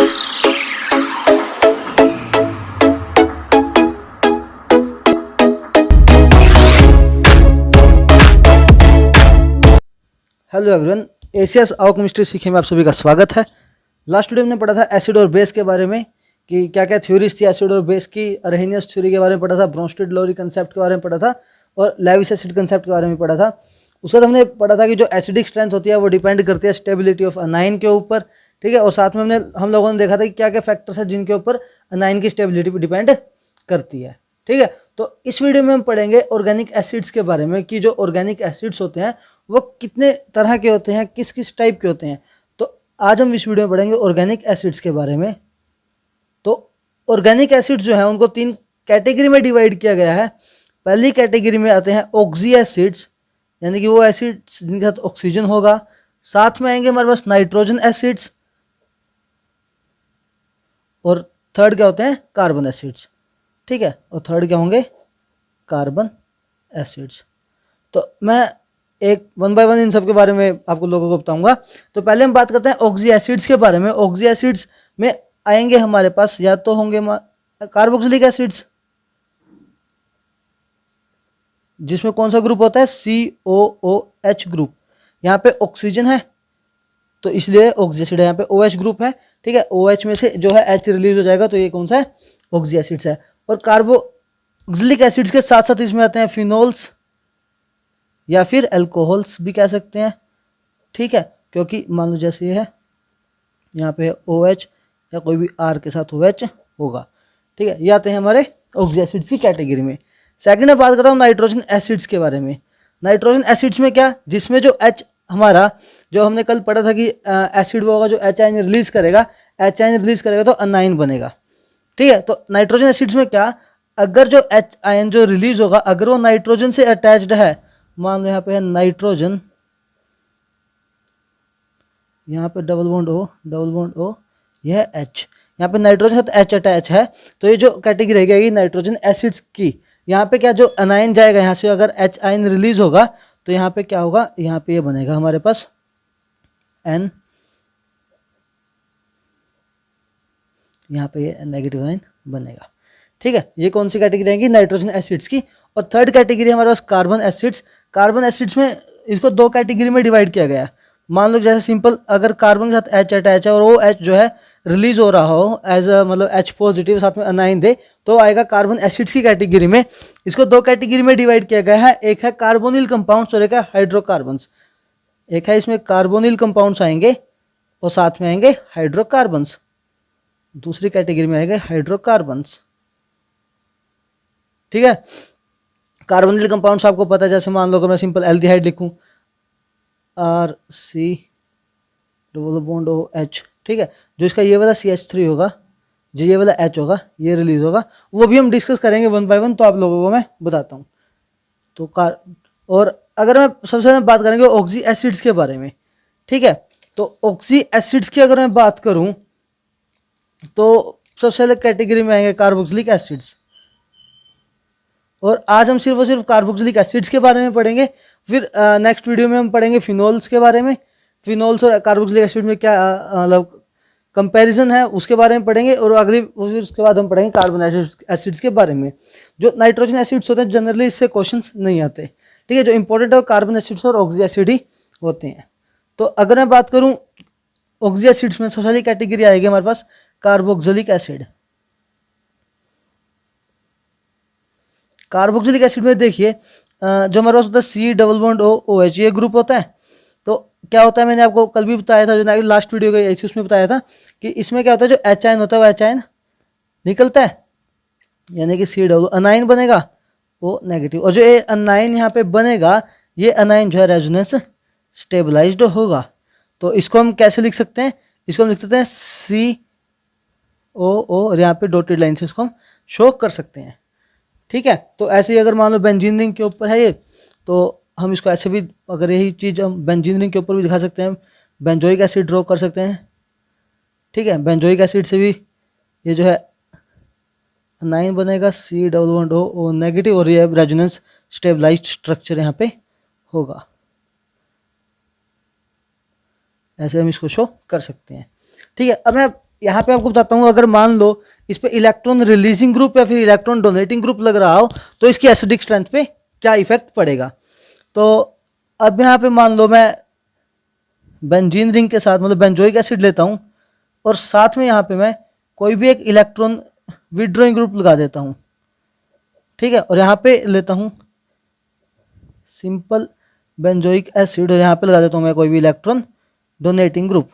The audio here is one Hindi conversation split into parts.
हेलो एवरीवन, एशियास आओ केमिस्ट्री सीखे में आप सभी का स्वागत है। लास्ट वीडियो में हमने पढ़ा था एसिड और बेस के बारे में कि क्या क्या थ्योरीज थी एसिड और बेस की। अरहेनियस थ्योरी के बारे में पढ़ा था, ब्रोंस्टेड लोरी कंसेप्ट के बारे में पढ़ा था और लेविस एसिड कंसेप्ट के बारे में पढ़ा था। उसके बाद हमने पढ़ा था कि जो एसिडिक स्ट्रेंथ होती है वो डिपेंड करती है स्टेबिलिटी ऑफ अनाइन के ऊपर, ठीक है। और साथ में हम लोगों ने देखा था कि क्या क्या फैक्टर्स है जिनके ऊपर अनाइन की स्टेबिलिटी पर डिपेंड करती है, ठीक है। तो इस वीडियो में हम पढ़ेंगे ऑर्गेनिक एसिड्स के बारे में कि जो ऑर्गेनिक एसिड्स होते हैं वो कितने तरह के होते हैं, किस किस टाइप के होते हैं। तो आज हम इस वीडियो में पढ़ेंगे ऑर्गेनिक एसिड्स के बारे में। तो ऑर्गेनिक एसिड्स जो है उनको 3 कैटेगरी में डिवाइड किया गया है। पहली कैटेगरी में आते हैं ऑक्सी एसिड्स, यानी कि वो एसिड्स जिनके साथ ऑक्सीजन होगा। साथ में आएंगे हमारे पास नाइट्रोजन एसिड्स और थर्ड क्या होते हैं, कार्बन एसिड्स, ठीक है। और थर्ड क्या होंगे, कार्बन एसिड्स। तो मैं एक 1 बाय 1 इन सब के बारे में आपको लोगों को बताऊंगा। तो पहले हम बात करते हैं ऑक्सी एसिड्स के बारे में। ऑक्सी एसिड्स में आएंगे हमारे पास या तो होंगे कार्बोक्सिलिक एसिड्स, जिसमें कौन सा ग्रुप होता है, COOH ग्रुप। यहाँ पे ऑक्सीजन है तो इसलिए ऑक्सी एसिड है। यहाँ पे OH ग्रुप है, ठीक है। OH में से जो है H रिलीज हो जाएगा तो ये कौन सा है, ऑक्सी एसिड्स है। और कार्बोक्सिलिक एसिड्स के साथ साथ इसमें आते हैं फिनोल्स या फिर अल्कोहल्स भी कह सकते हैं, ठीक है। क्योंकि मान लो जैसे ये है, यहाँ पे OH या कोई भी R के साथ OH होगा, ठीक है। ये आते हैं हमारे ऑक्सी एसिड्स की कैटेगरी में। सेकंड में बात करता हूँ नाइट्रोजन एसिड्स के बारे में। नाइट्रोजन एसिड्स में क्या, जिसमें जो H हमारा, जो हमने कल पढ़ा था कि एसिड वो होगा जो H आयन रिलीज करेगा, H आयन रिलीज करेगा तो अनाइन बनेगा, ठीक है। तो नाइट्रोजन एसिड्स में क्या, अगर जो H आयन जो रिलीज होगा अगर वो नाइट्रोजन से अटैच्ड है, मान लो यहाँ पे है नाइट्रोजन, यहाँ पे डबल बॉन्ड O, यह है H, यहाँ पे नाइट्रोजन के साथ H अटैच है, तो ये जो कैटेगरी रहेगी नाइट्रोजन एसिड्स की। यहाँ पे क्या, जो अनाइन जाएगा यहाँ से, अगर H आयन रिलीज होगा तो यहाँ पे क्या होगा, यहाँ पे ये बनेगा हमारे पास N, यहाँ पे ये नेगेटिव आयन बनेगा, ठीक है। ये कौन सी कैटेगरी आएगी, नाइट्रोजन एसिड्स की। और थर्ड कैटेगरी हमारे पास कार्बन एसिड्स। कार्बन एसिड्स में इसको 2 कैटेगरी में डिवाइड किया गया है। मान लो जैसे सिंपल, अगर कार्बन के साथ H अटैच है और वो H जो है रिलीज हो रहा हो एज मतलब H पॉजिटिव साथ में अनाइन दे, तो आएगा कार्बन एसिड्स की कैटेगरी में। इसको 2 कैटेगरी में डिवाइड किया गया है, एक है कार्बोनिल कंपाउंड्स और एक है हाइड्रोकार्बन्स। एक है इसमें कार्बोनिल कंपाउंड्स आएंगे और साथ में आएंगे हाइड्रोकार्बन्स। दूसरी कैटेगरी में आएंगे हाइड्रोकार्बन्स, ठीक है। कार्बोनिल कंपाउंड्स आपको पता है, जैसे मान लो अगर मैं सिंपल एल्डिहाइड लिखूं RC डबल बॉन्ड OH, ठीक है। जो इसका ये वाला CH3 होगा, जो ये वाला H होगा, ये रिलीज होगा, वो भी हम डिस्कस करेंगे 1 बाय 1, तो आप लोगों को मैं बताता हूँ। तो और अगर मैं सबसे पहले बात करेंगे ऑक्सी एसिड्स के बारे में, ठीक है। तो ऑक्सी एसिड्स की अगर मैं बात करूँ तो सबसे पहले कैटेगरी में आएंगे कार्बोक्सिलिक एसिड्स। और आज हम सिर्फ और सिर्फ कार्बोक्सिलिक एसिड्स के बारे में पढ़ेंगे। फिर नेक्स्ट वीडियो में हम पढ़ेंगे फिनोल्स के बारे में। फिनोल्स और कार्बोक्सिलिक एसिड में क्या मतलब कंपैरिजन है उसके बारे में पढ़ेंगे। और अगली फिर उसके बाद हम पढ़ेंगे कार्बन एसिड्स के बारे में। जो नाइट्रोजन एसिड्स होते हैं जनरली इससे क्वेश्चंस नहीं आते, ठीक है। जो इंपॉर्टेंट है वो कार्बन एसिड्स और ऑक्सी एसिड ही होते हैं। तो अगर मैं बात करूँ ऑक्सी एसिड्स में, सबसे पहली कैटेगरी आएगी हमारे पास कार्बोक्सिलिक एसिड। कार्बोक्सिलिक एसिड में देखिए जो हमारे पास होता है C डबल बॉन्ड OH, ये ग्रुप होता है। तो क्या होता है, मैंने आपको कल भी बताया था, जो लास्ट वीडियो गई थी उसमें बताया था कि इसमें क्या होता है, जो H आयन होता है वो H आयन निकलता है, यानी कि C डबल अनाइन बनेगा, O नेगेटिव। और जो ये अनाइन यहाँ पे बनेगा, ये अनाइन जो है रेजोनेंस स्टेबलाइज्ड होगा। तो इसको हम कैसे लिख सकते हैं, इसको हम लिख सकते हैं COO और यहाँ पे डॉटेड लाइन से इसको हम शो कर सकते हैं, ठीक है। तो ऐसे ही अगर मान लो बेंजीन रिंग के ऊपर है ये, तो हम इसको ऐसे भी, अगर यही चीज़ हम बेंजीन रिंग के ऊपर भी दिखा सकते हैं, बेंजोइक एसिड ड्रॉ कर सकते हैं, ठीक है। बेंजोइक एसिड से भी ये जो है अनाइन बनेगा, C double bond O negative, और ये रेजोनेंस स्टेबलाइज्ड स्ट्रक्चर यहाँ पे होगा। ऐसे हम इसको शो कर सकते हैं, ठीक है। अब मैं यहाँ पे आपको बताता हूँ, अगर मान लो इस पे इलेक्ट्रॉन रिलीजिंग ग्रुप या फिर इलेक्ट्रॉन डोनेटिंग ग्रुप लग रहा हो तो इसकी एसिडिक स्ट्रेंथ पे क्या इफेक्ट पड़ेगा। तो अब यहाँ पे मान लो मैं बेंजीन रिंग के साथ मतलब बेंजोइक एसिड लेता हूँ और साथ में यहाँ पे मैं कोई भी एक इलेक्ट्रॉन विड्रॉइंग ग्रुप लगा देता हूँ, ठीक है, और यहाँ पे लेता हूँ सिंपल बेंजोइक एसिड और यहाँ पे लगा देता हूँ मैं कोई भी इलेक्ट्रॉन डोनेटिंग ग्रुप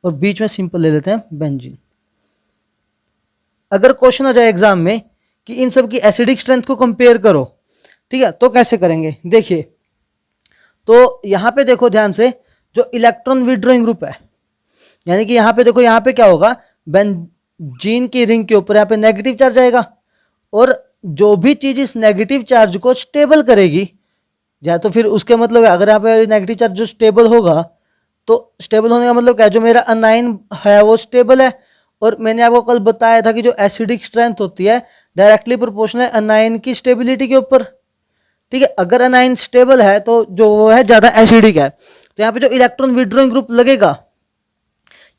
और बीच में सिंपल ले लेते हैं बेंजीन। अगर क्वेश्चन आ जाए एग्जाम में कि इन सब की एसिडिक स्ट्रेंथ को कंपेयर करो, ठीक है, तो कैसे करेंगे देखिए। तो यहाँ पे देखो ध्यान से, जो इलेक्ट्रॉन विड्रॉइंग ग्रुप है, यानी कि यहाँ पे देखो, यहाँ पे क्या होगा, बेंजीन की रिंग के ऊपर यहाँ पे नेगेटिव चार्ज आएगा और जो भी चीज इस नेगेटिव चार्ज को स्टेबल करेगी, या तो फिर उसके मतलब है अगर यहाँ पे नेगेटिव चार्ज जो स्टेबल होगा, तो स्टेबल होने का मतलब क्या है, जो मेरा अनाइन है वो स्टेबल है। और मैंने आपको कल बताया था कि जो एसिडिक स्ट्रेंथ होती है डायरेक्टली प्रोपोर्शनल है अनाइन की स्टेबिलिटी के ऊपर, ठीक है। अगर अनाइन स्टेबल है तो जो वो है ज्यादा एसिडिक है। तो यहाँ पे जो इलेक्ट्रॉन विड्रॉइंग ग्रुप लगेगा,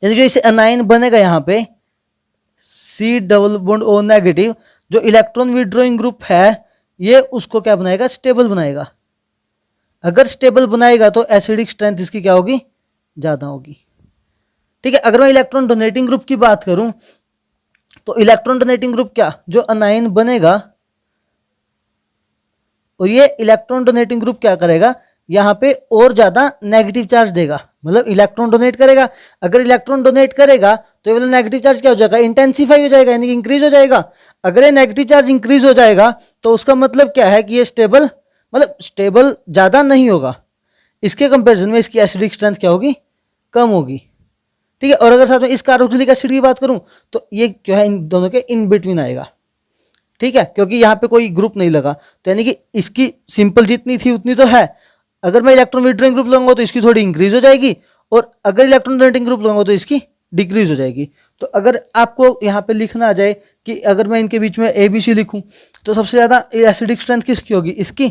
यानी जो इसे अनाइन बनेगा यहाँ पे C double bond O negative, जो इलेक्ट्रॉन विड्रॉइंग ग्रुप है ये उसको क्या बनाएगा, स्टेबल बनाएगा। अगर स्टेबल बनाएगा तो एसिडिक स्ट्रेंथ इसकी क्या होगी, ज्यादा होगी, ठीक है। अगर मैं इलेक्ट्रॉन डोनेटिंग ग्रुप की बात करूं तो इलेक्ट्रॉन डोनेटिंग ग्रुप क्या, जो अनाइन बनेगा और ये इलेक्ट्रॉन डोनेटिंग ग्रुप क्या करेगा, यहाँ पे और ज्यादा नेगेटिव चार्ज देगा, मतलब इलेक्ट्रॉन डोनेट करेगा। अगर इलेक्ट्रॉन डोनेट करेगा तो ये वाला नेगेटिव चार्ज क्या हो जाएगा, इंटेंसिफाई हो जाएगा, यानी कि इंक्रीज हो जाएगा। अगर ये नेगेटिव चार्ज इंक्रीज हो जाएगा तो उसका मतलब क्या है कि ये स्टेबल, मतलब स्टेबल ज्यादा नहीं होगा, इसके कंपैरिजन में इसकी एसिडिक स्ट्रेंथ क्या होगी, कम होगी, ठीक है। और अगर साथ में इस कार्बोक्सिलिक एसिड की बात करूं तो ये जो है इन दोनों के इन बिटवीन आएगा, ठीक है, क्योंकि यहाँ पे कोई ग्रुप नहीं लगा, तो यानी कि इसकी सिंपल जितनी थी उतनी तो है। अगर मैं इलेक्ट्रॉन विड्रॉइंग ग्रुप लूंगा तो इसकी थोड़ी इंक्रीज हो जाएगी और अगर इलेक्ट्रॉन डोनेटिंग ग्रुप लूंगा तो इसकी डिक्रीज हो जाएगी। तो अगर आपको यहाँ पे लिखना आ जाए कि अगर मैं इनके बीच में ABC लिखूं तो सबसे ज्यादा एसिडिक स्ट्रेंथ किसकी होगी, इसकी,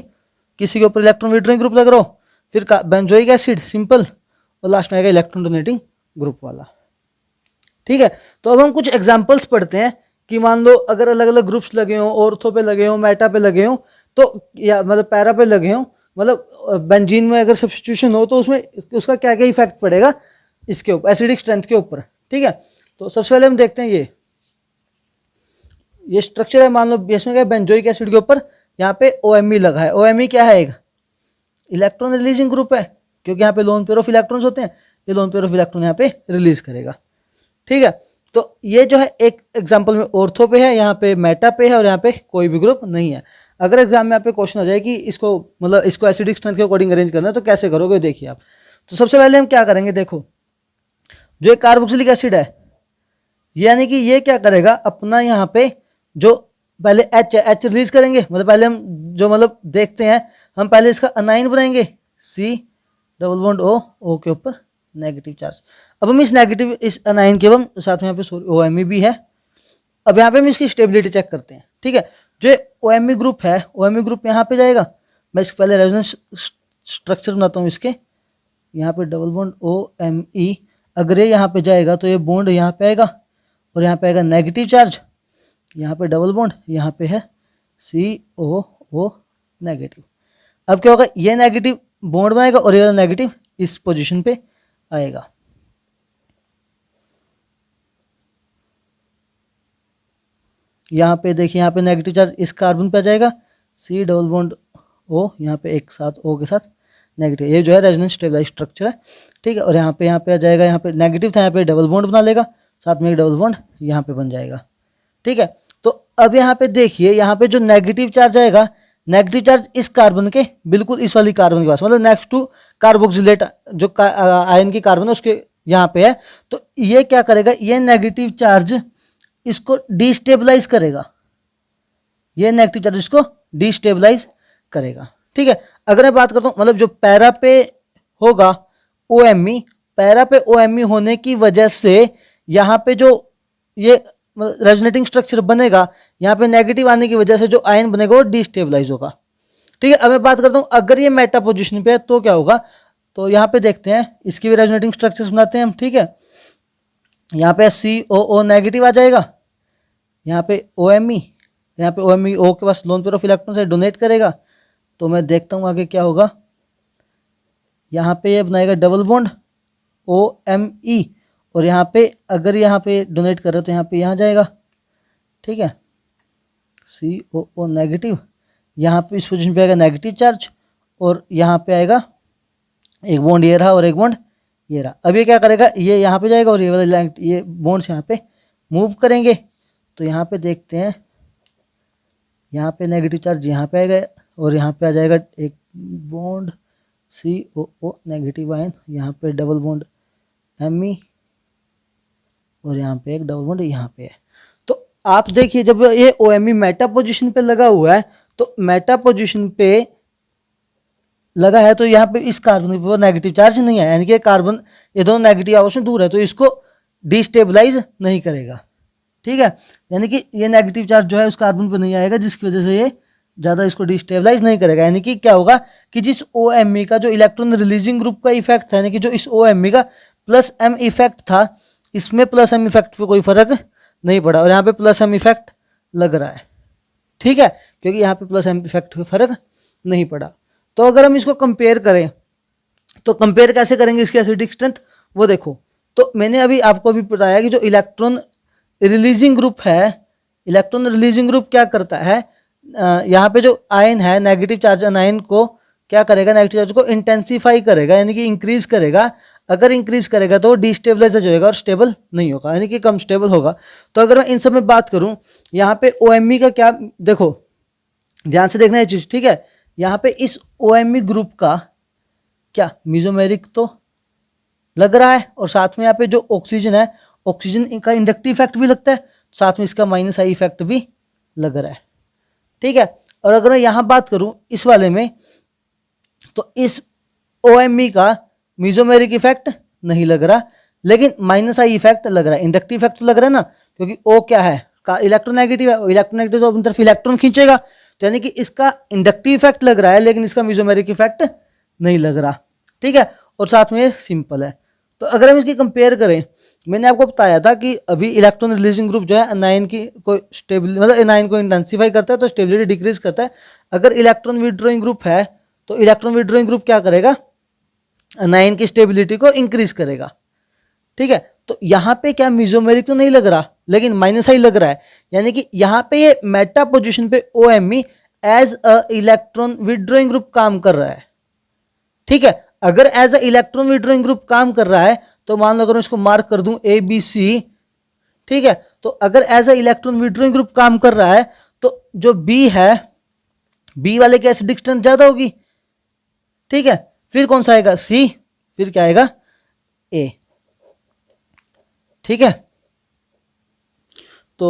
किसी के ऊपर इलेक्ट्रॉन विड्रॉइंग ग्रुप लग रहा हो, फिर बेंजोइक एसिड सिंपल, और लास्ट में आएगा इलेक्ट्रॉन डोनेटिंग ग्रुप वाला, ठीक है। तो अब हम कुछ एग्जांपल्स पढ़ते हैं कि मान लो अगर अलग अलग ग्रुप्स लगे हों, ऑर्थो पे लगे हों, मेटा पे लगे हों, तो या मतलब पैरा पे लगे हों, मतलब बेंजीन में अगर सब्स्टिट्यूशन हो तो उसमें उसका क्या क्या इफेक्ट पड़ेगा इसके ऊपर, एसिडिक स्ट्रेंथ के ऊपर, ठीक है। तो सबसे पहले हम देखते हैं ये स्ट्रक्चर है, मान लो इसमें क्या, बेंजोइक एसिड के ऊपर यहाँ पे OMe लगा है। OMe क्या है, एक इलेक्ट्रॉन रिलीजिंग ग्रुप है, क्योंकि यहाँ पे लोन पेयर ऑफ इलेक्ट्रॉन्स होते हैं, ये लोन पेयर ऑफ इलेक्ट्रॉन यहाँ पे रिलीज करेगा, ठीक है। तो ये जो है एक एग्जांपल में ऑर्थो पे है, यहाँ पे मेटा पे है और यहाँ पे कोई भी ग्रुप नहीं है। अगर एग्जाम में यहाँ पे क्वेश्चन आ जाए कि इसको मतलब इसको एसिडिक स्ट्रेंथ के अकॉर्डिंग अरेंज करना है तो कैसे करोगे, देखिए आप। तो सबसे पहले हम क्या करेंगे, देखो जो एक कार्बोक्सिलिक एसिड है, यानी कि ये क्या करेगा, अपना यहाँ पे जो पहले H रिलीज करेंगे, मतलब पहले हम जो मतलब देखते हैं, हम पहले इसका अनाइन बनाएंगे C डबल बॉन्ड O के ऊपर नेगेटिव चार्ज। अब हम इस अनाइन के हम साथ में यहाँ पे OMe भी है। अब यहाँ पे हम इसकी स्टेबिलिटी चेक करते हैं, ठीक है। जो OMe ग्रुप है, OMe ग्रुप यहाँ पे जाएगा, मैं इसके पहले रेजोनेंस स्ट्रक्चर बनाता हूँ इसके, यहाँ पे डबल बॉन्ड OMe, अगर ये यहाँ पे जाएगा तो ये बॉन्ड यहाँ पे आएगा और यहाँ पे आएगा नेगेटिव चार्ज, यहाँ पे डबल बॉन्ड, यहाँ पे है COO नेगेटिव। अब क्या होगा, ये नेगेटिव बॉन्ड बनाएगा और ये नेगेटिव इस पोजीशन पे आएगा, यहाँ पे देखिए, यहाँ पे नेगेटिव चार्ज इस कार्बन पे आ जाएगा, C डबल बॉन्ड O, यहाँ पे एक साथ O के साथ नेगेटिव, ये जो है रेजोनेंस स्टेबलाइज स्ट्रक्चर है, ठीक है। और यहाँ पे आ जाएगा, यहाँ पे नेगेटिव था, यहाँ पे डबल बॉन्ड बना लेगा, साथ में एक डबल बॉन्ड यहाँ पे बन जाएगा, ठीक है। तो अब यहाँ पे देखिए, यहाँ पे जो नेगेटिव चार्ज आएगा, नेगेटिव चार्ज इस कार्बन के बिल्कुल इस वाली कार्बन के पास, मतलब नेक्स्ट टू कार्बोक्सिलेट जो आयन की कार्बन है उसके यहाँ पे है। तो ये क्या करेगा, ये नेगेटिव चार्ज इसको डिस्टेबलाइज करेगा, ये नेगेटिव चार्ज इसको डिस्टेबलाइज करेगा, ठीक है। अगर मैं बात करता हूँ मतलब जो पैरा पे होगा OMe, पैरा पे OMe होने की वजह से यहाँ पे जो ये रेजोनेटिंग स्ट्रक्चर बनेगा, यहाँ पे नेगेटिव आने की वजह से जो आयन बनेगा वो डिस्टेबलाइज होगा, ठीक है। अब मैं बात करता हूँ अगर ये मेटा पोजीशन पे है तो क्या होगा, तो यहाँ पे देखते हैं, इसकी भी रेजोनेटिंग स्ट्रक्चर बनाते हैं हम, ठीक है। यहाँ पे COO नेगेटिव आ जाएगा, यहाँ पे OMe, यहाँ पे OMe O के पास लोन पेयर ऑफ इलेक्ट्रॉन से डोनेट करेगा। तो मैं देखता हूँ आगे क्या होगा। यहाँ पे ये बनाएगा डबल बॉन्ड OMe, और यहाँ पे अगर यहाँ पे डोनेट कर रहे हो तो यहाँ पे यहाँ जाएगा, ठीक है, COO नेगेटिव, यहाँ पे इस पोजीशन पे आएगा नेगेटिव चार्ज, और यहाँ पे आएगा एक बॉन्ड ये रहा और एक बॉन्ड ये रहा। अब ये क्या करेगा, ये यहाँ पे जाएगा और ये वाला ये बॉन्ड्स यहाँ पे मूव करेंगे। तो यहाँ पे देखते हैं, यहाँ पे नेगेटिव चार्ज यहाँ पे आएगा और यहाँ पे आ जाएगा एक बॉन्ड COO नेगेटिव आयन, यहाँ पे डबल बॉन्ड Me, और यहाँ पे एक डबल बॉन्ड यहाँ पे है। तो आप देखिए जब ये OMe मेटा पोजीशन पे लगा हुआ है, तो मेटा पोजीशन पे लगा है तो यहाँ पे इस कार्बन के ऊपर नेगेटिव चार्ज नहीं है, यानी कि कार्बन ये दोनों नेगेटिव आपस में दूर है, तो इसको डिस्टेबलाइज नहीं करेगा, ठीक है। यानी कि ये नेगेटिव चार्ज जो है उस कार्बन पर नहीं आएगा, जिसकी वजह से ये ज़्यादा इसको डिस्टेबलाइज नहीं करेगा। यानी कि क्या होगा कि जिस OMe का जो इलेक्ट्रॉन रिलीजिंग ग्रुप का इफेक्ट था, यानी कि जो इस OMe का प्लस M इफेक्ट था, इसमें प्लस M इफेक्ट पे कोई फर्क नहीं पड़ा, और यहाँ पे प्लस M इफेक्ट लग रहा है, ठीक है, क्योंकि यहाँ पे प्लस M इफेक्ट पे फर्क नहीं पड़ा। तो अगर हम इसको कंपेयर करें तो कंपेयर कैसे करेंगे इसकी एसिडिक स्ट्रेंथ, वो देखो। तो मैंने अभी आपको भी बताया कि जो इलेक्ट्रॉन रिलीजिंग ग्रुप है, इलेक्ट्रॉन रिलीजिंग ग्रुप क्या करता है, यहाँ पे जो आयन है नेगेटिव चार्ज आयन को क्या करेगा, नेगेटिव चार्ज को इंटेंसिफाई करेगा, यानी कि इंक्रीज करेगा। अगर इंक्रीज करेगा तो डिस्टेबलाइज हो जाएगा और स्टेबल नहीं होगा, यानी कि कम स्टेबल होगा। तो अगर मैं इन सब में बात करूं, यहाँ पे OMe का क्या, देखो ध्यान से देखना ये चीज, ठीक है। यहाँ पे इस OMe ग्रुप का क्या मीजोमेरिक तो लग रहा है, और साथ में यहाँ पे जो ऑक्सीजन है, ऑक्सीजन का इंडक्टिव इफेक्ट भी लगता है, साथ में इसका -I इफेक्ट भी लग रहा है, ठीक है। और अगर मैं यहाँ बात करूँ इस वाले में, तो इस OMe का मीजोमेरिक इफेक्ट नहीं लग रहा, लेकिन -I इफेक्ट लग रहा है, इंडक्टिव इफेक्ट लग रहा है ना, क्योंकि O क्या है, इलेक्ट्रोनेगेटिव है, इलेक्ट्रोनेगेटिव तो अपनी तरफ इलेक्ट्रॉन खींचेगा, तो यानी कि इसका इंडक्टिव इफेक्ट लग रहा है, लेकिन इसका मीजोमेरिक इफेक्ट नहीं लग रहा, ठीक है। और साथ में ये सिंपल है। तो अगर हम इसकी कंपेयर करें, मैंने आपको बताया था कि अभी इलेक्ट्रॉन रिलीजिंग ग्रुप जो है एनायन की कोई स्टेबिलिटी, मतलब एनायन को इंटेंसिफाई करता है तो स्टेबिलिटी डिक्रीज करता है। अगर इलेक्ट्रॉन विड्रॉइंग ग्रुप है तो इलेक्ट्रॉन विड्रॉइंग ग्रुप क्या करेगा, एनायन की स्टेबिलिटी को इंक्रीज करेगा, ठीक है। तो यहाँ पे क्या मीजोमेरिक तो नहीं लग रहा, लेकिन -I लग रहा है, यानी कि यहाँ पे ये मेटा पोजीशन पे OMe as a electron withdrawing group काम कर रहा है, ठीक है। अगर as a electron withdrawing group काम कर रहा है तो मान लो अगर मैं इसको मार्क कर दूं ABC, ठीक है। तो अगर as a electron withdrawing group काम कर रहा है तो जो B है, B वाले की एसिडिक स्ट्रेंथ ज्यादा होगी, ठीक है। फिर कौन सा आएगा, C, फिर क्या आएगा, A, ठीक है। तो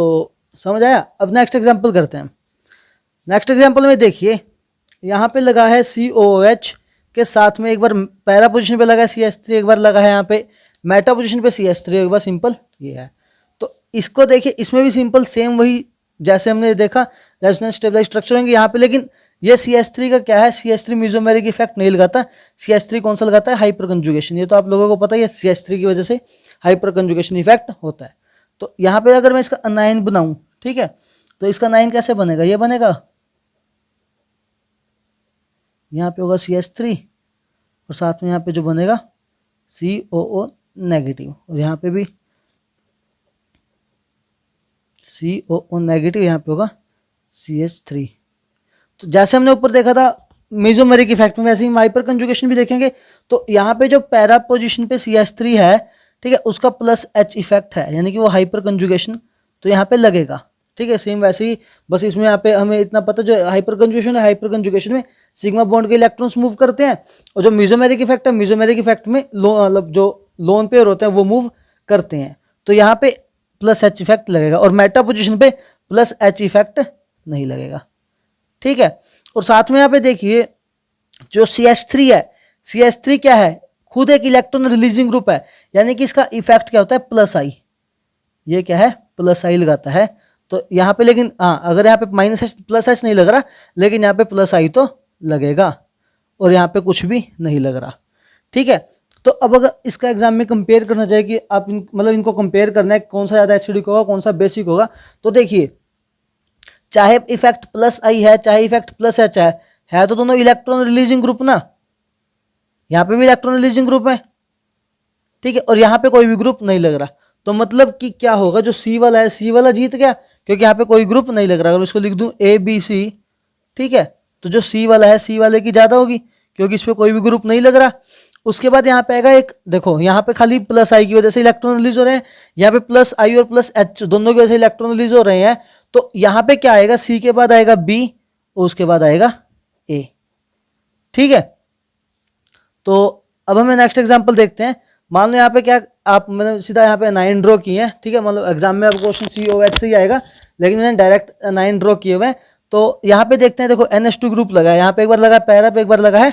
समझ आया। अब नेक्स्ट एग्जांपल करते हैं। नेक्स्ट एग्जांपल में देखिए, यहाँ पे लगा है COOH के साथ में एक बार पैरा पोजीशन पे लगा है CH3, एक बार लगा है यहाँ पे मेटा पोजीशन पे CH3, एक बार सिंपल ये है। तो इसको देखिए, इसमें भी सिंपल सेम वही जैसे हमने देखा रेजोनेंस स्टेबलाइज स्ट्रक्चर होंगे यहाँ पे, लेकिन ये CH3 का क्या है, CH3 मीजोमेरिक इफेक्ट नहीं लगाता। CH3 कौन सा लगाता है, हाइपर कंजुगेशन, ये तो आप लोगों को पता ही है, CH3 की वजह से हाइपर कंजुगेशन इफेक्ट होता है। तो यहाँ पे अगर मैं इसका अनायन बनाऊं, ठीक है, तो इसका अनायन कैसे बनेगा, ये बनेगा, यहाँ पे होगा CH3 और साथ में यहाँ पे जो बनेगा COO नेगेटिव, और यहाँ पे भी COO नेगेटिव, यहाँ पे होगा CH3। तो जैसे हमने ऊपर देखा था मेसोमेरिक इफेक्ट में, वैसे ही हाइपर कंजुगेशन भी देखेंगे। तो यहाँ पे जो पैरा पोजीशन पे CH3 है, ठीक है, उसका प्लस H इफेक्ट है, यानी कि वो हाइपर कंजुगेशन तो यहाँ पे लगेगा, ठीक है। सेम वैसे ही, बस इसमें यहाँ पे हमें इतना पता, जो हाइपर कंजुगेशन है, हाइपर कंजुगेशन में सिग्मा बॉन्ड के इलेक्ट्रॉन्स मूव करते हैं, और जो मेसोमेरिक इफेक्ट है, मेसोमेरिक इफेक्ट में मतलब जो लोन पेयर होते हैं वो मूव करते हैं। तो यहाँ पे प्लस H इफेक्ट लगेगा, और मेटा पोजिशन पे प्लस H इफेक्ट नहीं लगेगा, ठीक है। और साथ में यहाँ पे देखिए जो CH3 है, CH3 क्या है, खुद एक इलेक्ट्रॉन रिलीजिंग ग्रुप है, यानी कि इसका इफेक्ट क्या होता है, प्लस I, ये क्या है, प्लस I लगाता है। तो यहाँ पे लेकिन हाँ, अगर यहाँ पे -H प्लस H नहीं लग रहा, लेकिन यहाँ पे प्लस I तो लगेगा, और यहाँ पे कुछ भी नहीं लग रहा, ठीक है। तो अब अगर इसका एग्जाम में कंपेयर करना चाहिए कि आप मतलब इनको कंपेयर करना है कौन सा ज़्यादा एसिडिक होगा कौन सा बेसिक होगा, तो देखिए चाहे इफेक्ट प्लस आई है चाहे इफेक्ट प्लस एच है तो दोनों इलेक्ट्रॉन रिलीजिंग ग्रुप ना, यहाँ पे भी इलेक्ट्रॉन रिलीजिंग ग्रुप है, ठीक है, और यहाँ पे कोई भी ग्रुप नहीं लग रहा, तो मतलब कि क्या होगा, जो सी वाला है सी वाला जीत गया क्योंकि यहाँ पे कोई ग्रुप नहीं लग रहा। अगर इसको लिख दूं ए बी सी, ठीक है, तो जो सी वाला है सी वाले की ज़्यादा होगी क्योंकि इस पर कोई भी ग्रुप नहीं लग रहा। उसके बाद यहाँ पे आएगा एक, देखो यहाँ पे खाली प्लस आई की वजह से इलेक्ट्रॉन रिलीज हो रहे हैं, यहाँ पे प्लस आई और प्लस एच दोनों की वजह से इलेक्ट्रॉन रिलीज हो रहे हैं, तो यहाँ पे क्या आएगा, सी के बाद आएगा बी और उसके बाद आएगा ए, ठीक है। तो अब हमें नेक्स्ट एग्जांपल देखते हैं। मान लो यहाँ पे क्या, आप मैंने सीधा यहाँ पे 9 ड्रॉ किए हैं, ठीक है, मतलब एग्जाम में अब क्वेश्चन COH से ही आएगा लेकिन मैंने डायरेक्ट 9 ड्रॉ किए हुए हैं। तो यहाँ पे देखते हैं, देखो NH2 ग्रुप लगा है, यहाँ पे एक बार लगा है पैरा पे, एक बार लगा है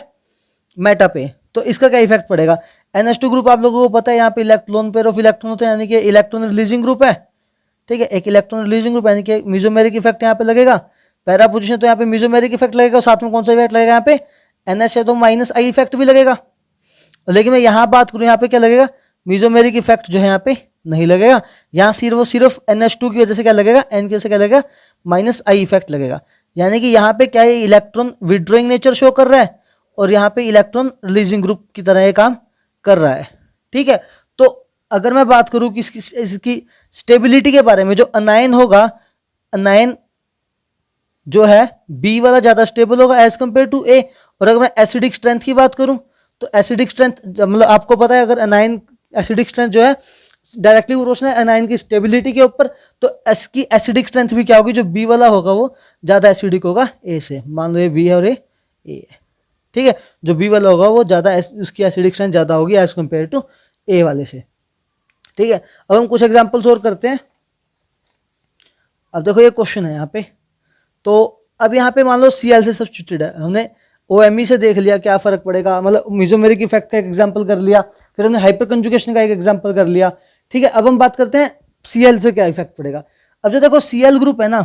मेटा पे, तो इसका क्या इफेक्ट पड़ेगा। NH2 ग्रुप आप लोगों को पता है यहाँ पे लोन पेयर ऑफ इलेक्ट्रॉन होते हैं, यानी कि इलेक्ट्रॉन रिलीजिंग ग्रुप है, ठीक है, एक इलेक्ट्रॉन रिलीजिंग ग्रुप यानी कि मीजोमेरिक इफेक्ट यहाँ पे लगेगा। पैरा पोजिशन तो यहाँ पे मीजोमेरिक इफेक्ट लगेगा, साथ में कौन सा इफेक्ट लगेगा यहाँ पे NH है तो माइनस आई इफेक्ट भी लगेगा। लेकिन मैं यहाँ बात करूँ यहाँ पे क्या लगेगा, मीजोमेरिक इफेक्ट जो है यहाँ पे नहीं लगेगा, यहाँ सिर्फ NH2 की वजह से क्या लगेगा, N की वजह से क्या लगेगा माइनस आई इफेक्ट लगेगा। यानी कि यहाँ पे क्या है, इलेक्ट्रॉन विड्रॉइंग नेचर शो कर रहा है और यहाँ पे इलेक्ट्रॉन रिलीजिंग ग्रुप की तरह ये काम कर रहा है, ठीक है। तो अगर मैं बात करूँ कि इसकी स्टेबिलिटी के बारे में, जो अनायन होगा, अनायन जो है बी वाला ज़्यादा स्टेबल होगा एज कम्पेयर टू ए। और अगर मैं एसिडिक स्ट्रेंथ की बात करूँ तो एसिडिक स्ट्रेंथ मतलब आपको पता है, अगर अनायन एसिडिक स्ट्रेंथ जो है डायरेक्टली रोशन है अनायन की स्टेबिलिटी के ऊपर, तो इसकी एसिडिक स्ट्रेंथ भी क्या होगी, जो बी वाला होगा वो ज़्यादा एसिडिक होगा ए से। मान लो ये बी है और ये ए है, ठीक है, जो बी वाला होगा वो ज़्यादा उसकी एसिडिक स्ट्रेंथ ज़्यादा होगी एज कम्पेयर टू ए वाले से, ठीक है। अब हम कुछ एग्जाम्पल्स और करते हैं। अब देखो ये क्वेश्चन है यहाँ पे, तो अब यहाँ पे मान लो Cl से सब्स्टिट्यूटेड है, हमने OMe से देख लिया क्या फ़र्क पड़ेगा, मतलब मीजोमेरिक इफेक्ट का एक एग्जाम्पल कर लिया, फिर हमने हाइपर कंजुगेशन का एक एग्जाम्पल कर लिया, ठीक है। अब हम बात करते हैं Cl से क्या इफेक्ट पड़ेगा। अब जो देखो Cl ग्रुप है ना,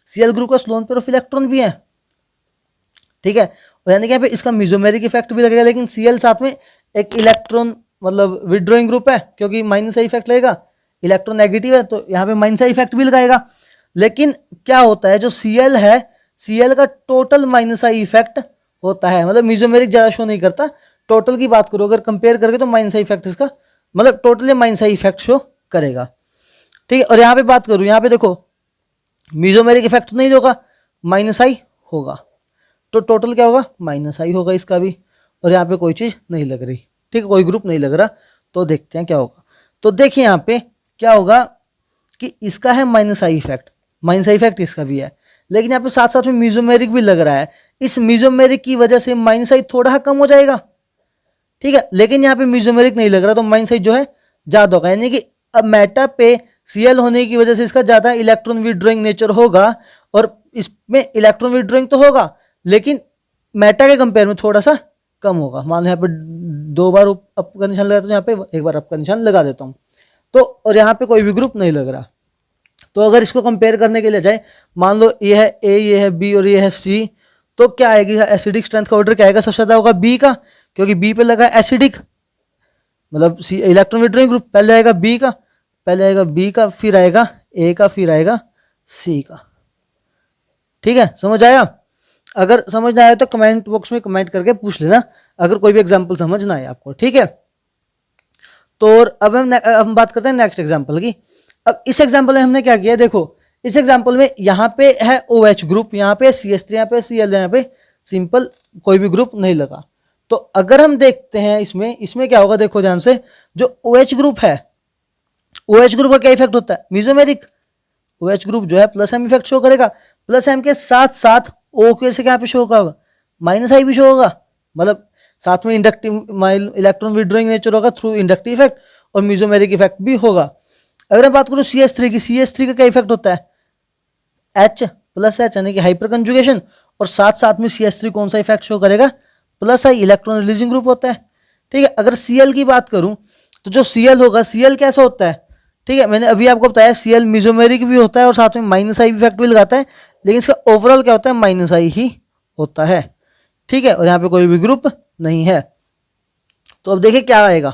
Cl ग्रुप का स्लोन पेयर ऑफ इलेक्ट्रॉन भी है, ठीक है, यानी कि यहाँ पे इसका मीजोमेरिक इफेक्ट भी लगेगा, लेकिन Cl साथ में एक इलेक्ट्रॉन मतलब विड्रॉइंग ग्रुप है क्योंकि माइनस आई इफेक्ट लगेगा, इलेक्ट्रॉन नेगेटिव है तो यहाँ पे माइनस आई इफेक्ट भी लगाएगा। लेकिन क्या होता है, जो Cl है Cl का टोटल माइनस आई इफेक्ट होता है, मतलब मीजोमेरिक ज़्यादा शो नहीं करता। टोटल की बात करो अगर कंपेयर करके तो माइनस आई इफेक्ट इसका मतलब totally minus I effect show करेगा, ठीक है। और यहाँ पे बात करूँ, यहाँ पे देखो मीजोमेरिक इफेक्ट नहीं होगा, माइनस आई होगा, तो टोटल क्या होगा माइनस आई होगा इसका भी। और यहाँ पे कोई चीज़ नहीं लग रही, ठीक है, कोई ग्रुप नहीं लग रहा, तो देखते हैं क्या होगा। तो देखिए यहाँ पे क्या होगा कि इसका है minus I effect, minus I effect इसका भी है, लेकिन यहाँ पे साथ साथ में मीजोमेरिक भी लग रहा है। इस मीजोमेरिक की वजह से माइनस आई थोड़ा कम हो जाएगा, ठीक है, लेकिन यहाँ पे मीजोमेरिक नहीं लग रहा तो माइनस आई जो है ज़्यादा होगा। यानी कि अब मेटा पे Cl होने की वजह से इसका ज़्यादा इलेक्ट्रॉन विड्रॉइंग नेचर होगा, और इसमें इलेक्ट्रॉन विड्रॉइंग तो होगा लेकिन मेटा के कंपेयर में थोड़ा सा कम होगा। मान लो यहाँ पे 2 बार अप का निशान लगाता हूँ, यहाँ पे 1 बार अप का निशान लगा देता हूँ, तो और यहाँ पे कोई भी ग्रुप नहीं लग रहा। तो अगर इसको कंपेयर करने के लिए जाए, मान लो ये है ए, ये है बी और ये है सी, तो क्या आएगी एसिडिक स्ट्रेंथ का ऑर्डर क्या आएगा, सबसे ज़्यादा होगा बी का, क्योंकि बी पे लगा एसिडिक मतलब सी इलेक्ट्रॉन विड्रॉइंग ग्रुप, पहले आएगा बी का, पहले आएगा बी का, फिर आएगा ए का, फिर आएगा सी का, ठीक है, समझ आया। अगर समझ ना आया तो कमेंट बॉक्स में कमेंट करके पूछ लेना अगर कोई भी एग्जाम्पल समझ ना आए आपको, ठीक है। तो अब हम बात करते हैं नेक्स्ट एग्जाम्पल की। अब इस एग्जाम्पल में हमने क्या किया, देखो इस एग्जाम्पल में यहाँ पे है OH ग्रुप, यहाँ पे CH3, यहाँ पे Cl, यहाँ पे सिंपल कोई भी ग्रुप नहीं लगा। तो अगर हम देखते हैं इसमें क्या होगा, देखो ध्यान से, जो OH ग्रुप है, OH ग्रुप का क्या इफेक्ट होता है मीजोमेरिक, OH ग्रुप जो है प्लस M इफेक्ट शो करेगा, प्लस M के साथ साथ O की वजह से क्या पे शो होगा माइनस आई भी शो होगा, मतलब साथ में इंडक्टिव इलेक्ट्रॉन विड्रॉइंग नेचर होगा थ्रू इंडक्टिव इफेक्ट, और मीजोमेरिक इफेक्ट भी होगा। अगर मैं बात करूँ CH3 की, CH3 का क्या इफेक्ट होता है H प्लस H यानी कि हाइपर कंजुगेशन, और साथ साथ में CH3 कौन सा इफेक्ट शो करेगा प्लस आई इलेक्ट्रॉन रिलीजिंग ग्रुप होता है, ठीक है। अगर Cl की बात करूँ तो जो Cl होगा, Cl कैसा होता है, ठीक है, मैंने अभी आपको बताया Cl मीजोमेरिक भी होता है और साथ में माइनस आई इफेक्ट भी लगाता है, लेकिन इसका ओवरऑल क्या होता है माइनस आई ही होता है, ठीक है, और यहाँ पे कोई भी ग्रुप नहीं है। तो अब देखिए क्या आएगा।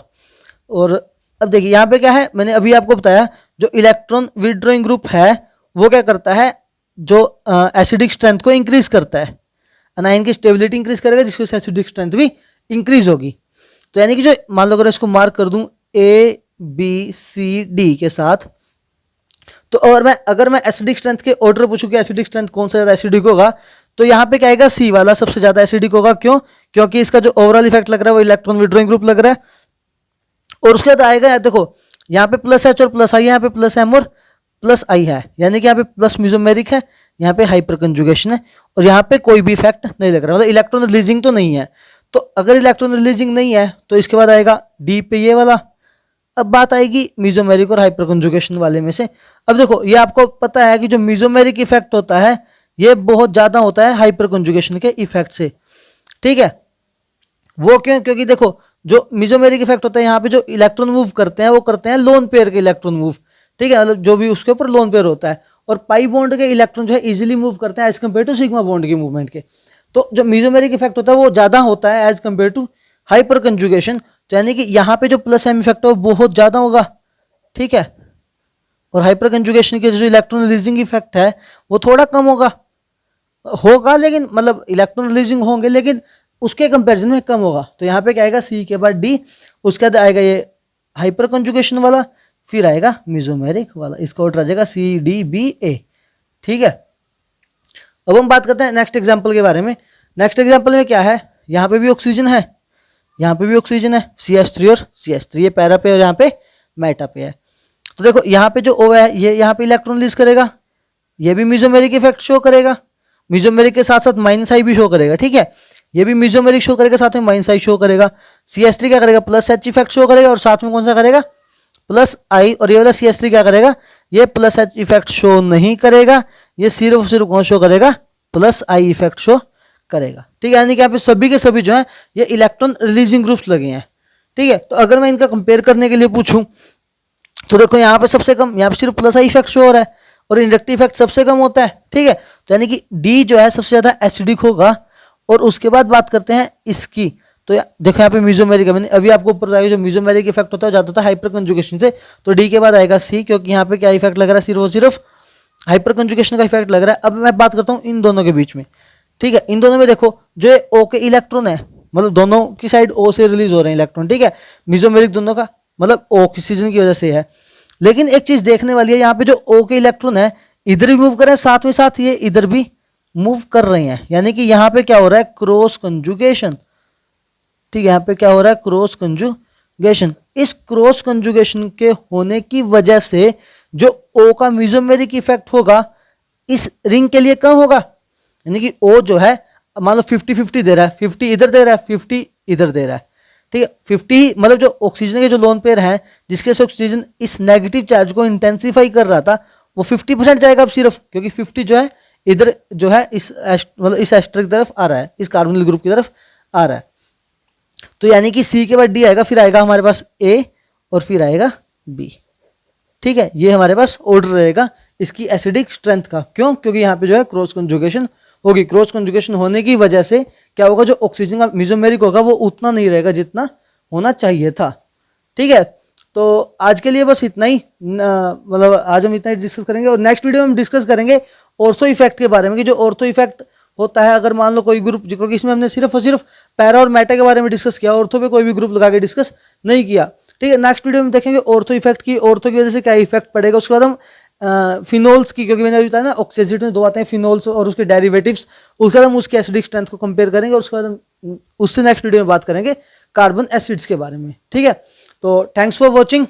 और अब देखिए यहाँ पे क्या है, मैंने अभी आपको बताया जो इलेक्ट्रॉन विड्रॉइंग ग्रुप है वो क्या करता है, जो एसिडिक स्ट्रेंथ को इंक्रीज करता है, अनायन की स्टेबिलिटी इंक्रीज करेगा जिसकी वजह से एसिडिक स्ट्रेंथ भी इंक्रीज होगी। तो यानी कि जो मान लो अगर इसको मार्क कर दूं ए बी सी डी के साथ, तो और अगर मैं एसिडिक स्ट्रेंथ के ऑर्डर पूछूं कि एसिडिक स्ट्रेंथ कौन सा ज्यादा एसिडिक होगा, तो यहाँ पे क्या आएगा, सी वाला सबसे ज्यादा एसिडिक होगा। क्यों? क्योंकि इसका जो ओवरऑल इफेक्ट लग रहा है वो इलेक्ट्रॉन विड्रॉइंग ग्रुप लग रहा है। और उसके बाद आएगा, देखो यहाँ पे प्लस एच और प्लस आई, यहाँ पे प्लस एम और प्लस आई है, यानी कि यहाँ पे प्लस म्यूजोमेरिक है, यहाँ पे हाइपर कंजुगेशन है, और यहाँ पे कोई भी इफेक्ट नहीं लग रहा, मतलब इलेक्ट्रॉन रिलीजिंग तो नहीं है। तो अगर इलेक्ट्रॉन रिलीजिंग नहीं है तो इसके बाद आएगा डी पे ये वाला। अब बात आएगी मीजोमेरिक और हाइपर कंजुगेशन वाले में से। अब देखो ये आपको पता है कि जो मीजोमेरिक इफेक्ट होता है ये बहुत ज्यादा होता है हाइपर कंजुगेशन के इफेक्ट से, ठीक है। वो क्यों? क्योंकि देखो जो मीजोमेरिक इफेक्ट होता है यहाँ पे जो इलेक्ट्रॉन मूव करते हैं वो करते हैं लोन पेयर के इलेक्ट्रॉन मूव, ठीक है, मतलब जो भी उसके ऊपर लोन पेयर होता है। और पाई बॉन्ड के इलेक्ट्रॉन जो है इजीली मूव करते हैं as compare to sigma bond की मूवमेंट के। तो जो मीजोमेरिक इफेक्ट होता है वो ज्यादा होता है as compare to hyperconjugation. तो यानी कि यहाँ पे जो प्लस एम इफेक्ट है वो बहुत ज्यादा होगा, ठीक है, और हाइपर कंजुगेशन के जो इलेक्ट्रॉन रिलीजिंग इफेक्ट है वो थोड़ा कम होगा, लेकिन मतलब इलेक्ट्रॉन रिलीजिंग होंगे लेकिन उसके कंपैरिजन में कम होगा। तो यहाँ पे क्या आएगा, सी के बाद डी, उसके बाद आएगा ये हाइपर कंजुगेशन वाला, फिर आएगा मीजोमेरिक वाला। इसका ऑर्डर आ जाएगा सी डी बी ए, ठीक है। अब हम बात करते हैं नेक्स्ट एग्जांपल के बारे में। नेक्स्ट एग्जांपल में क्या है, यहाँ पे भी ऑक्सीजन है, यहाँ पे भी ऑक्सीजन है, CH3 और CH3, ये पैरा पे और यहाँ पे मेटा पे है। तो देखो यहाँ पे जो O है ये यहाँ पे इलेक्ट्रॉन रिलीज करेगा, ये भी मीजोमेरिक इफेक्ट शो करेगा, मीजोमेरिक के साथ साथ माइनस आई भी शो करेगा, ठीक है, ये भी मीजोमेरिक शो करेगा, साथ में माइनस आई शो करेगा। CH3 क्या करेगा, प्लस एच इफेक्ट शो करेगा और साथ में कौन सा करेगा, प्लस आई। और ये वाला CH3 क्या करेगा, ये प्लस एच इफेक्ट शो नहीं करेगा, ये सिर्फ सिर्फ कौन शो करेगा, प्लस आई इफेक्ट शो करेगा, ठीक है। यानी कि यहाँ पे सभी के सभी जो है ये इलेक्ट्रॉन रिलीजिंग ग्रुप्स लगे हैं, ठीक है। तो अगर मैं इनका कंपेयर करने के लिए पूछूं तो देखो यहाँ पे सबसे कम, यहाँ पे सिर्फ प्लस आई इफेक्ट शो हो रहा है और इंडक्टिव इफेक्ट सबसे कम होता है, ठीक है। तो यानी कि डी जो है सबसे ज्यादा एसिडिक होगा। और उसके बाद बात करते हैं इसकी, तो देखो यहाँ पे मीजोमेरिक, मैंने अभी आपको ऊपर बताया जो मीजोमेरिक इफेक्ट होता है ज्यादा होता है हाइपर कंजुगेशन से। तो डी के बाद आएगा सी, क्योंकि यहाँ पे क्या इफेक्ट लग रहा है, सिर्फ और सिर्फ हाइपर कंजुगेशन का इफेक्ट लग रहा है। अब मैं बात करता हूँ इन दोनों के बीच में, ठीक है। इन दोनों में देखो जो ओ के इलेक्ट्रॉन है, मतलब दोनों की साइड ओ से रिलीज हो रहे हैं इलेक्ट्रॉन, ठीक है। मीजोमेरिक दोनों का मतलब ऑक्सीजन की वजह से है। लेकिन एक चीज देखने वाली है, यहाँ पे जो ओ के इलेक्ट्रॉन है इधर भी मूव कर रहे हैं, साथ में साथ ये इधर भी मूव कर रहे हैं, यानी कि यहाँ पे क्या हो रहा है, क्रॉस कंजुगेशन, ठीक है। यहाँ पे क्या हो रहा है, क्रॉस कंजुगेशन। इस क्रॉस कंजुगेशन के होने की वजह से जो ओ का मीजोमेरिक इफेक्ट होगा इस रिंग के लिए कम होगा, यानी कि ओ जो है मान लो 50-50 दे रहा है, 50 इधर दे रहा है, 50 इधर दे रहा है, ठीक है। 50 मतलब जो ऑक्सीजन के जो लोन पेयर हैं जिसके से ऑक्सीजन इस नेगेटिव चार्ज को इंटेंसिफाई कर रहा था वो 50% जाएगा अब सिर्फ, क्योंकि 50 जो है इधर जो है इस मतलब इस एस्टर की तरफ आ रहा है, इस कार्बोनिल ग्रुप की तरफ आ रहा है। तो यानी कि सी के बाद डी आएगा, फिर आएगा हमारे पास ए और फिर आएगा बी, ठीक है। ये हमारे पास ऑर्डर रहेगा इसकी एसिडिक स्ट्रेंथ का। क्यों? क्योंकि यहाँ पे जो है क्रॉस कंजुगेशन होगी। क्रॉस कंजुगेशन होने की वजह से क्या होगा, जो ऑक्सीजन का मीजोमेरिक होगा वो उतना नहीं रहेगा जितना होना चाहिए था, ठीक है। तो आज के लिए बस इतना ही, मतलब आज हम इतना ही डिस्कस करेंगे और नेक्स्ट वीडियो में हम डिस्कस करेंगे ऑर्थो इफेक्ट के बारे में, कि जो ऑर्थो इफेक्ट होता है अगर मान लो कोई ग्रुप, क्योंकि इसमें हमने सिर्फ और सिर्फ पैरा और मेटा के बारे में डिस्कस किया, ऑर्थो पे कोई भी ग्रुप लगा के डिस्कस नहीं किया, ठीक है। नेक्स्ट वीडियो में देखेंगे ऑर्थो इफेक्ट की, ऑर्थो की वजह से क्या इफेक्ट पड़ेगा। उसके बाद हम फिनोल्स की, क्योंकि मैंने अभी बताया ना ऑक्सीजन में दो आते हैं, फिनोल्स और उसके डेरिवेटिव्स, उसके बाद हम उसकी एसिडिक स्ट्रेंथ को कंपेयर करेंगे और उसके बाद हम उससे नेक्स्ट वीडियो में बात करेंगे कार्बन एसिड्स के बारे में, ठीक है। तो थैंक्स फॉर वॉचिंग।